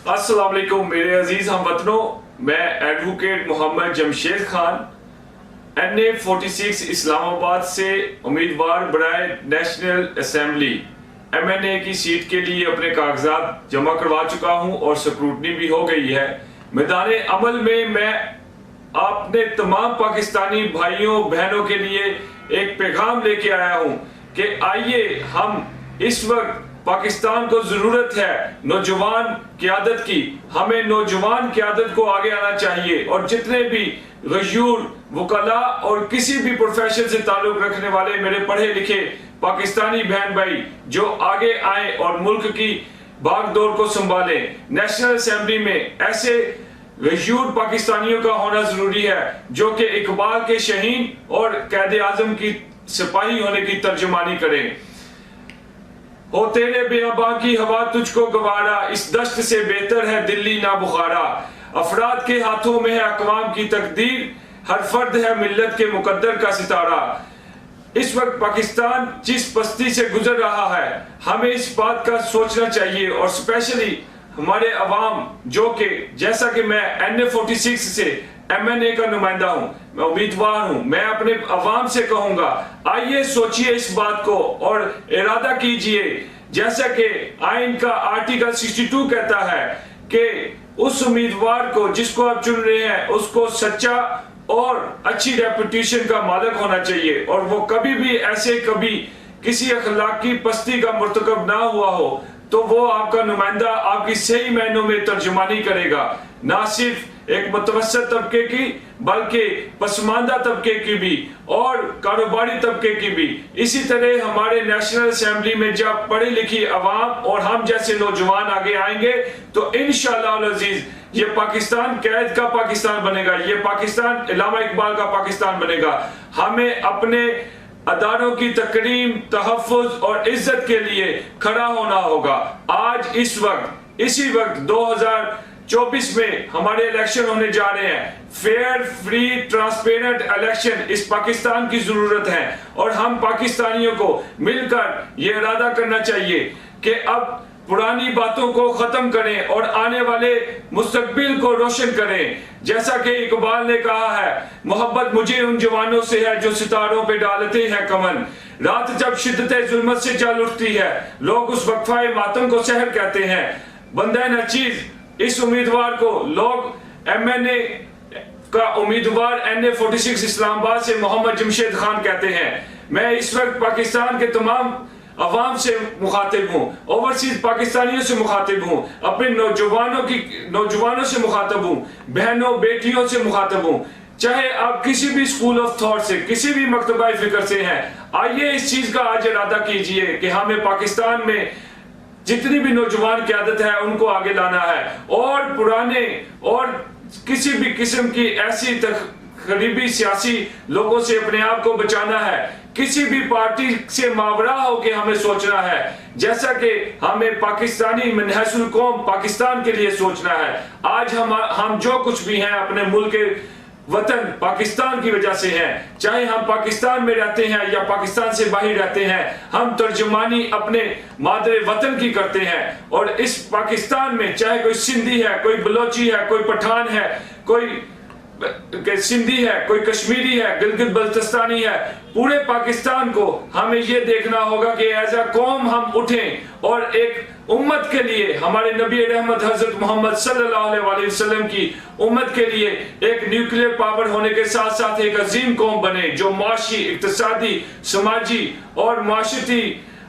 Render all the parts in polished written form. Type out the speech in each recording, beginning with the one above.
अस्सलाम वालेकुम मेरे अजीज हम वतनों, मैं एडवोकेट मोहम्मद जमशेद खान NA 46 इस्लामाबाद से उम्मीदवार बराए नेशनल असेंबली MNA की सीट के लिए अपने कागजात जमा करवा चुका हूं और स्क्रूटनी भी हो गई है। मैदान अमल में मैं अपने तमाम पाकिस्तानी भाइयों बहनों के लिए एक पैगाम लेके आया हूं कि आइए हम इस वक्त पाकिस्तान को जरूरत है नौजवान क़यादत की। हमें नौजवान क़यादत को आगे आना चाहिए और जितने भी गयूर वकला और किसी भी प्रोफेशन से ताल्लुक रखने वाले मेरे पढ़े लिखे पाकिस्तानी बहन भाई जो आगे आए और मुल्क की भागदौड़ को संभालें। नेशनल असेंबली में ऐसे गयूर पाकिस्तानियों का होना जरूरी है जो कि इकबाल के शहीन और कैद आजम की सिपाही होने की तर्जुमानी करें। हो तेरे बेअबा की हवा तुझको गवारा, इस दश्त से बेहतर है दिल्ली ना बुखारा। अफराद के हाथों में है अक़वाम की तकदीर, हर फर्द है मिल्लत के मुकद्दर का सितारा। इस वक्त पाकिस्तान जिस पस्ती से गुजर रहा है हमें इस बात का सोचना चाहिए और स्पेशली हमारे अवाम जो कि जैसा कि मैं NA 46 से MNA का नुमाइंदा हूं, मैं उम्मीदवार हूं, मैं अपने अवाम से कहूंगा आइए सोचिए इस बात को और इरादा कीजिए जैसा कि आइन का आर्टिकल 62 कहता है कि उस उम्मीदवार को जिसको आप चुन रहे हैं उसको सच्चा और अच्छी रेपुटेशन का मालिक होना चाहिए और वो कभी भी ऐसे कभी किसी अखलाकी पस्ती का मुर्तकब ना हुआ हो तो वो आपका नुमाइंदा आपकी सही मायनों में तर्जुमानी करेगा, ना सिर्फ एक मुतवस्सित तबके की बल्कि पसमानदा तबके की भी और कारोबारी तबके की भी। इसी तरह हमारे नेशनल असेंबली में जब पढ़ी लिखी अवाम और हम जैसे नौजवान आगे आएंगे तो इंशाअल्लाह अजीज ये पाकिस्तान कैद का पाकिस्तान बनेगा, ये पाकिस्तान इलामा इकबाल का पाकिस्तान बनेगा। हमें अपने अदारों की तकरीम, तहफ़्फ़ुज़ और इज्जत के लिए खड़ा होना होगा। आज इस वक्त इसी वक्त 2024 में हमारे इलेक्शन होने जा रहे हैं। फेयर, फ्री, ट्रांसपेरेंट इलेक्शन इस पाकिस्तान की जरूरत है और हम पाकिस्तानियों को मिलकर ये इरादा करना चाहिए कि अब पुरानी बातों को खत्म करें और आने वाले मुस्तकबिल को रोशन करें। जैसा कि इकबाल ने कहा है, मोहब्बत मुझे उन जवानों से है जो सितारों पे डालते हैं कमन। रात जब शिद्दत जुल्मत से जल उठती है लोग उस वक्फा मातम को सहर कहते हैं। बंदा नचीज इस उम्मीदवार को लोग MNA का उम्मीदवार NA 46 इस्लामाबाद से मोहम्मद जमशेद खान कहते हैं। मैं इस वक्त पाकिस्तान के तमाम अवाम से मुखातिब हूँ, ओवरसीज पाकिस्तानियों से मुखातिब हूँ, अपने नौजवानों से मुखातिब हूँ, बहनों बेटियों से मुखातिब हूँ। चाहे आप किसी भी स्कूल ऑफ थॉट से किसी भी मकतबा फिक्र से हैं, आइए इस चीज का आज इरादा कीजिए कि हमें पाकिस्तान में जितनी भी नौजवान क़यादत है उनको आगे लाना है और पुराने और किसी भी किस्म की ऐसी गरीबी सियासी लोगों से अपने आप को बचाना है। किसी भी पार्टी से मावरा हो के हमें सोचना है जैसा कि हमें पाकिस्तानी मनहसुल कौम पाकिस्तान के लिए सोचना है। आज हम जो कुछ भी हैं अपने मुल्क के वतन पाकिस्तान की वजह से हैं, चाहे हम पाकिस्तान में रहते हैं या पाकिस्तान से बाहर रहते हैं, हम तर्जुमानी अपने मादरे वतन की करते हैं और इस पाकिस्तान में चाहे कोई सिंधी है, कोई बलोची है, कोई पठान है, कोई सिंधी है, कोई कश्मीरी है, गिलगित बल्तिस्तानी है, पूरे पाकिस्तान को हमें यह देखना होगा कि एज अ कौम हम उठें और एक उम्मत के लिए हमारे नबी रहमत हजरत मोहम्मद सल्लल्लाहु अलैहि वसल्लम की उम्मत के लिए एक न्यूक्लियर पावर होने के साथ साथ एक अजीम कौम बने जो माशी, इक्तिसादी, समाजी और माशरती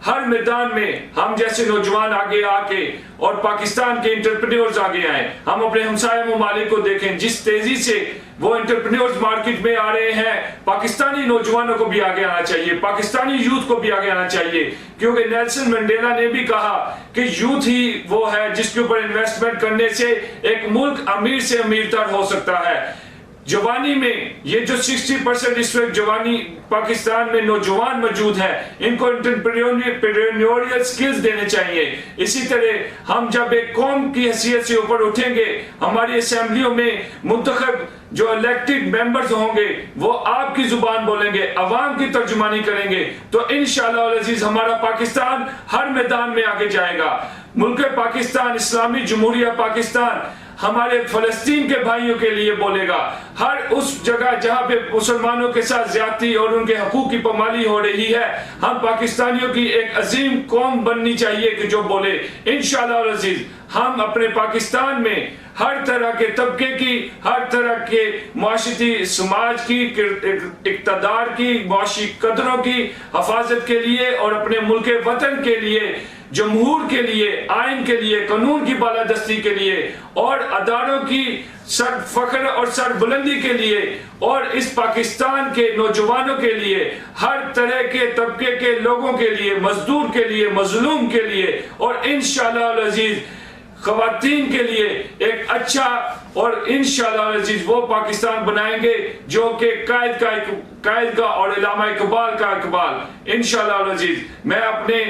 हर मैदान में हम जैसे नौजवान आगे आके और पाकिस्तान के एंटरप्रेन्योर्स आगे आए। हम अपने हमसाया ममालिक को देखें जिस तेजी से वो एंटरप्रेन्योर्स मार्केट में आ रहे हैं, पाकिस्तानी नौजवानों को भी आगे आना चाहिए, पाकिस्तानी यूथ को भी आगे आना चाहिए क्योंकि नेल्सन मंडेला ने भी कहा कि यूथ ही वो है जिसके ऊपर इन्वेस्टमेंट करने से एक मुल्क अमीर से अमीर तर हो सकता है। जवानी में ये जो 60% इस वक्त जवानी पाकिस्तान में नौजवान मौजूद हैं, इनको एंटरप्रेन्योरियल स्किल्स देने चाहिए। इसी तरह हम जब एक कौम की हैसियत से ऊपर उठेंगे, हमारी असेंबलियों में मुंतखब जो इलेक्टेड मेंबर्स होंगे वो आपकी जुबान बोलेंगे, अवाम की तर्जुमानी करेंगे, तो इंशाअल्लाह अज़ीज हमारा पाकिस्तान हर मैदान में आगे जाएगा। मुल्क पाकिस्तान, इस्लामी जमहूरिया पाकिस्तान हमारे फलस्तीन के भाइयों के लिए बोलेगा। हर उस जगह जहां पे मुसलमानों के साथ ज्यादती और उनके हकूक की पामाली हो रही है, हम पाकिस्तानियों की एक अजीम कौम बननी चाहिए कि जो बोले। इंशाअल्लाह अज़ीज हम अपने पाकिस्तान में हर तरह के तबके की, हर तरह के माशरती समाज की, इक़्तिदार की, माशी कदरों की हिफाजत के लिए और अपने मुल्क वतन के लिए, जमहूर के लिए, आइन के लिए, कानून की बालादस्ती के लिए और अदारों की सर फख्र और सर बुलंदी के लिए और इस पाकिस्तान के नौजवानों के लिए, हर तरह के तबके के लोगों के लिए, मजदूर के लिए, मजलूम के लिए और इंशाअल्लाह अज़ीज ख़वातीन के लिए एक अच्छा और इंशाअल्लाह अज़ीज वो पाकिस्तान बनाएंगे जो कि कायद का और इल्लामा इकबाल का इकबाल। इंशाअल्लाह अज़ीज मैं अपने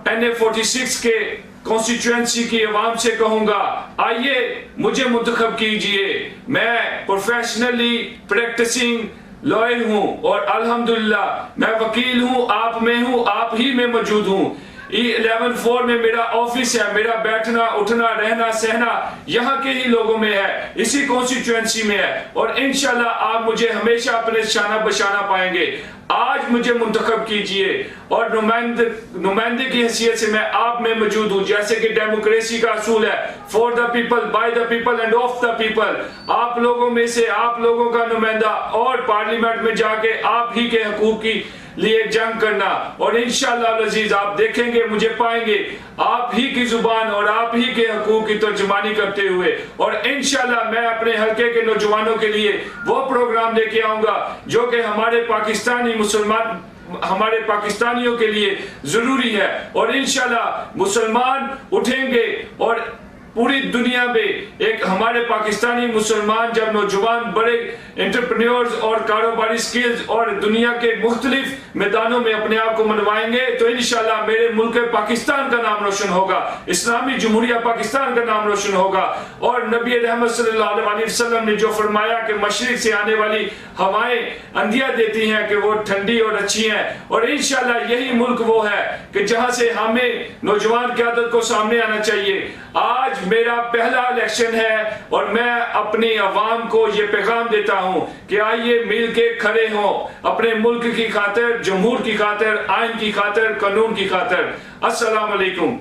NA46 के कॉन्स्टिट्यूएंसी की आवाम से कहूंगा, आइए मुझे मुंतखब कीजिए। मैं प्रोफेशनली प्रैक्टिसिंग लॉयर हूं और अल्हम्दुलिल्लाह मैं वकील हूं, आप में हूं, आप ही में मौजूद हूं। E11 में मेरा ऑफिस है, मेरा बैठना उठना रहना सहना यहाँ के ही लोगों में है, इसी कॉन्स्टिट्यूएंसी में है और इंशाल्लाह आप मुझे हमेशा अपने शाना बशाना पाएंगे। आज मुझे मुंतखब कीजिए और नुमाइंदे की हैसियत से मैं आप में मौजूद हूँ। जैसे कि डेमोक्रेसी का असूल है, for the people, by the people end of the people. आप लोगों में से आप लोगों का नुमाइंदा और पार्लियामेंट में जाके आप ही के हकूक की लिए जंग करना और इंशाअल्लाह अज़ीज आप देखेंगे, मुझे पाएंगे आप ही की जुबान और आप ही के हकूक की तर्जुमानी करते हुए। और इंशाअल्लाह मैं अपने हल्के के नौजवानों के लिए वो प्रोग्राम लेके आऊंगा जो कि हमारे पाकिस्तानी मुसलमान, हमारे पाकिस्तानियों के लिए जरूरी है। और इंशाअल्लाह मुसलमान उठेंगे और पूरी दुनिया में एक हमारे पाकिस्तानी मुसलमान जब नौजवान बड़े एंटरप्रेन्योर्स और कारोबारी स्किल्स और दुनिया के मुख्तलिफ मैदानों में अपने आप को मनवाएंगे तो इंशाल्लाह मेरे मुल्क पाकिस्तान का नाम रोशन होगा, इस्लामी जमहूरिया पाकिस्तान का नाम रोशन होगा। और नबी रहमत सल्लल्लाहु अलैहि वसल्लम ने जो फरमाया कि मशरिक से आने वाली हवाएं अंधिया देती हैं कि वो ठंडी और अच्छी हैं, और इंशाल्लाह यही मुल्क वो है कि जहां से हमें नौजवान क़यादत को सामने आना चाहिए। आज मेरा पहला इलेक्शन है और मैं अपनी अवाम को ये पैगाम देता हूं कि आइए मिल के खड़े हों अपने मुल्क की खातिर, जमहूर की खातिर, आइन की खातिर, कानून की खातिर। अस्सलाम वालेकुम।